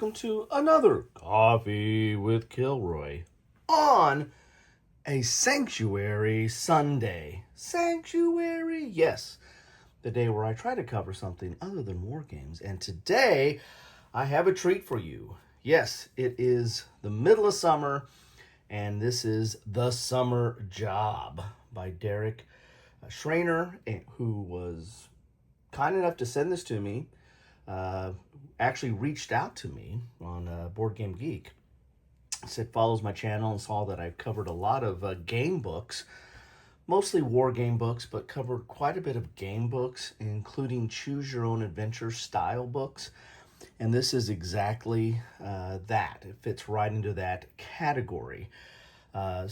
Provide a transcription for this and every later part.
welcome to another Coffee with Kilroy on a Sanctuary Sunday. Sanctuary, yes, the day where I try to cover something other than war games. And today, I have a treat for you. Yes, it is the middle of summer, and this is The Summer Job by Derek Schraner, who was kind enough to send this to me. Actually reached out to me on Board Game Geek. Said follows my channel and saw that I've covered a lot of game books, mostly war game books, but covered quite a bit of game books, including choose your own adventure style books. And this is exactly that. It fits right into that category. And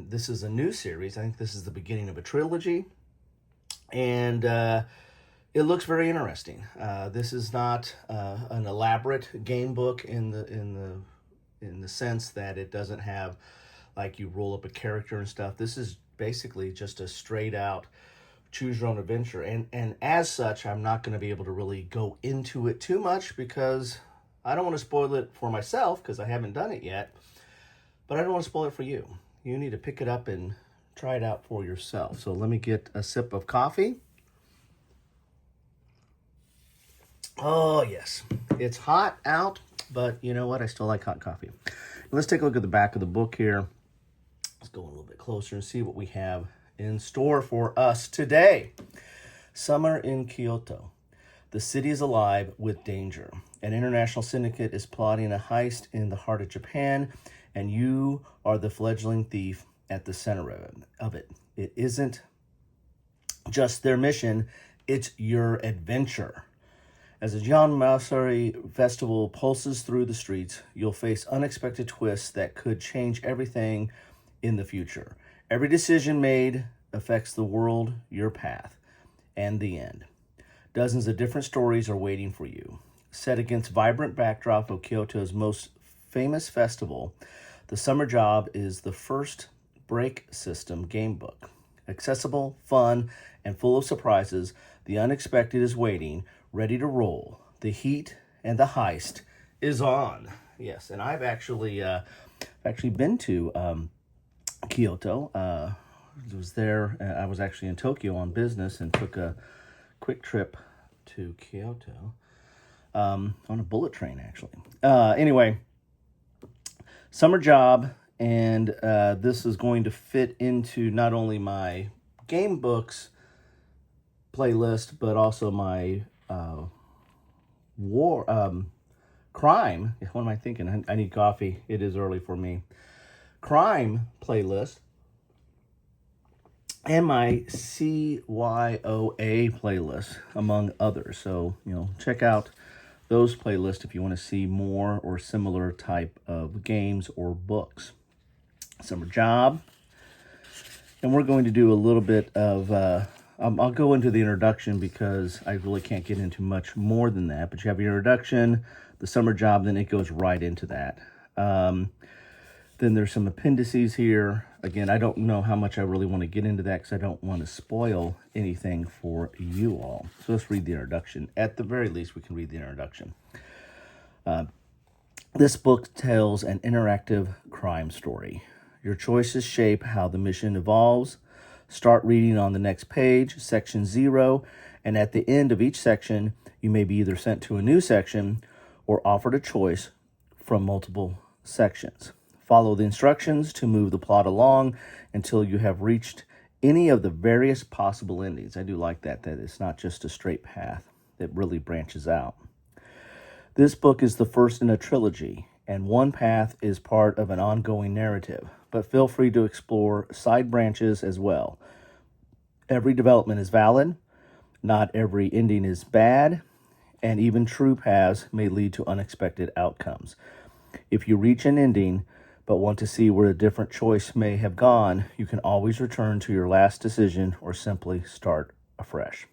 this is a new series. I think this is the beginning of a trilogy. And it looks very interesting. This is not an elaborate game book in the sense that it doesn't have, like, you roll up a character and stuff. This is basically just a straight out choose your own adventure. And as such, I'm not going to be able to really go into it too much because I don't want to spoil it for myself because I haven't done it yet. But I don't want to spoil it for you. You need to pick it up and try it out for yourself. So let me get a sip of coffee. Oh, yes. It's hot out, but you know what? I still like hot coffee. Let's take a look at the back of the book here. Let's go a little bit closer and see what we have in store for us today. Summer in Kyoto. The city is alive with danger. An international syndicate is plotting a heist in the heart of Japan, and you are the fledgling thief at the center of it. It isn't just their mission, it's your adventure. As the Gion Matsuri festival pulses through the streets, you'll face unexpected twists that could change everything in the future. Every decision made affects the world, your path, and the end. Dozens of different stories are waiting for you. Set against vibrant backdrop of Kyoto's most famous festival, The Summer Job is the first break system game book. Accessible, fun, and full of surprises, the unexpected is waiting, ready to roll. The heat and the heist is on. Yes, and I've actually been to Kyoto. I was there. I was actually in Tokyo on business and took a quick trip to Kyoto on a bullet train, actually. Anyway, Summer Job, and this is going to fit into not only my game books playlist, but also my crime. What am I thinking? I need coffee. It is early for me. Crime playlist and my CYOA playlist, among others. So, check out those playlists if you want to see more or similar type of games or books. Summer Job. And we're going to do a little bit of I'll go into the introduction because I really can't get into much more than that. But you have your introduction, the Summer Job, then it goes right into that. Then there's some appendices here. Again, I don't know how much I really want to get into that because I don't want to spoil anything for you all. So let's read the introduction. At the very least, we can read the introduction. This book tells an interactive crime story. Your choices shape how the mission evolves. Start reading on the next page, section 0, and at the end of each section, you may be either sent to a new section or offered a choice from multiple sections. Follow the instructions to move the plot along until you have reached any of the various possible endings. I do like that it's not just a straight path, that really branches out. This book is the first in a trilogy, and one path is part of an ongoing narrative, but feel free to explore side branches as well. Every development is valid, not every ending is bad, and even true paths may lead to unexpected outcomes. If you reach an ending, but want to see where a different choice may have gone, you can always return to your last decision or simply start afresh.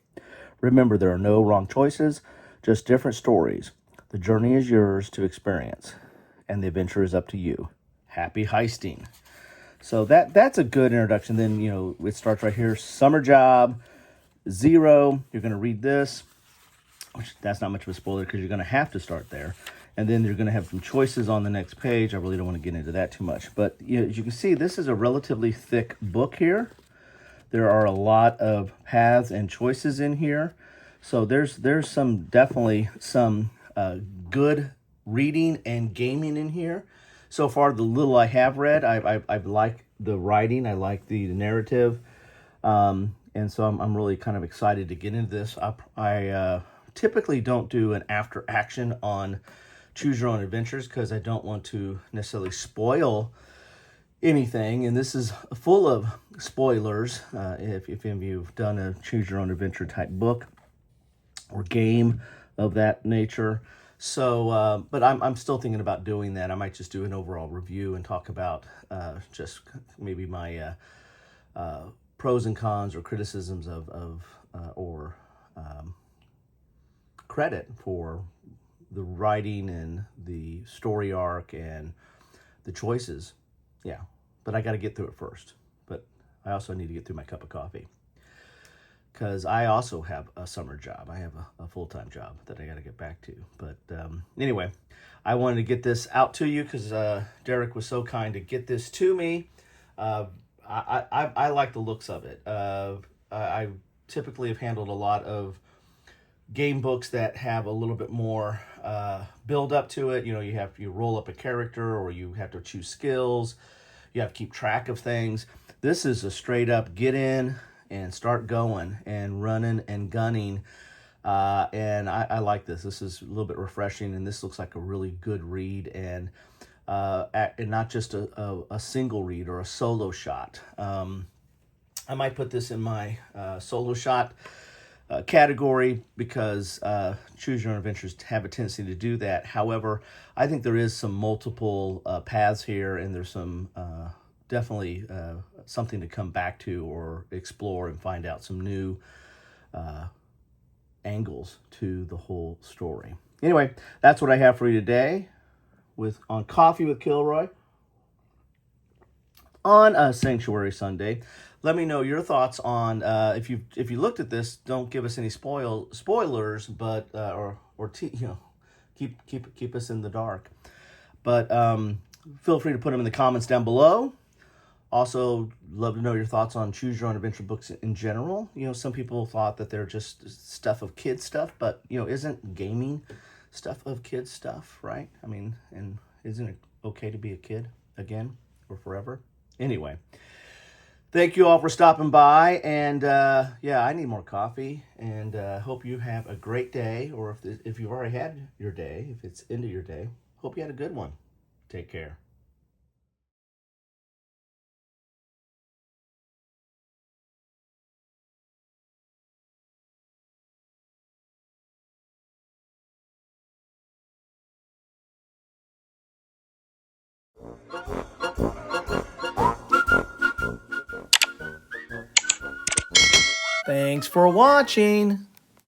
Remember, there are no wrong choices, just different stories. The journey is yours to experience, and the adventure is up to you. Happy heisting. So that's a good introduction. Then, it starts right here. Summer Job, 0. You're going to read this. which that's not much of a spoiler because you're going to have to start there. And then you're going to have some choices on the next page. I really don't want to get into that too much. But as you can see, this is a relatively thick book here. There are a lot of paths and choices in here. So there's definitely some good reading and gaming in here. So far, the little I have read, I like the writing. I like the narrative. And so I'm really kind of excited to get into this. I typically don't do an after action on Choose Your Own Adventures because I don't want to necessarily spoil anything. And this is full of spoilers if any of you have done a Choose Your Own Adventure type book or game of that nature. So, but I'm still thinking about doing that. I might just do an overall review and talk about just maybe my pros and cons or criticisms or credit for the writing and the story arc and the choices. Yeah, but I got to get through it first. But I also need to get through my cup of coffee because I also have a summer job. I have a full-time job that I got to get back to. But anyway, I wanted to get this out to you because Derek was so kind to get this to me. I like the looks of it. I typically have handled a lot of game books that have a little bit more build up to it. You roll up a character, or you have to choose skills. You have to keep track of things. This is a straight up get in and start going and running and gunning. And I like this. This is a little bit refreshing, and this looks like a really good read, and not just a single read or a solo shot. I might put this in my solo shot category because Choose Your Own Adventures have a tendency to do that. However, I think there is some multiple paths here, and there's some definitely something to come back to or explore and find out some new angles to the whole story. Anyway, that's what I have for you today on Coffee with Kilroy on a Sanctuary Sunday. Let me know your thoughts on if you looked at this. Don't give us any spoilers, but keep us in the dark. But feel free to put them in the comments down below. Also, love to know your thoughts on Choose Your Own Adventure books in general. Some people thought that they're just stuff of kids stuff, but isn't gaming stuff of kids stuff, right? I mean, and isn't it okay to be a kid again or forever? Anyway. Thank you all for stopping by, and I need more coffee, and hope you have a great day, or if you've already had your day, if it's into your day, hope you had a good one. Take care. Thanks for watching.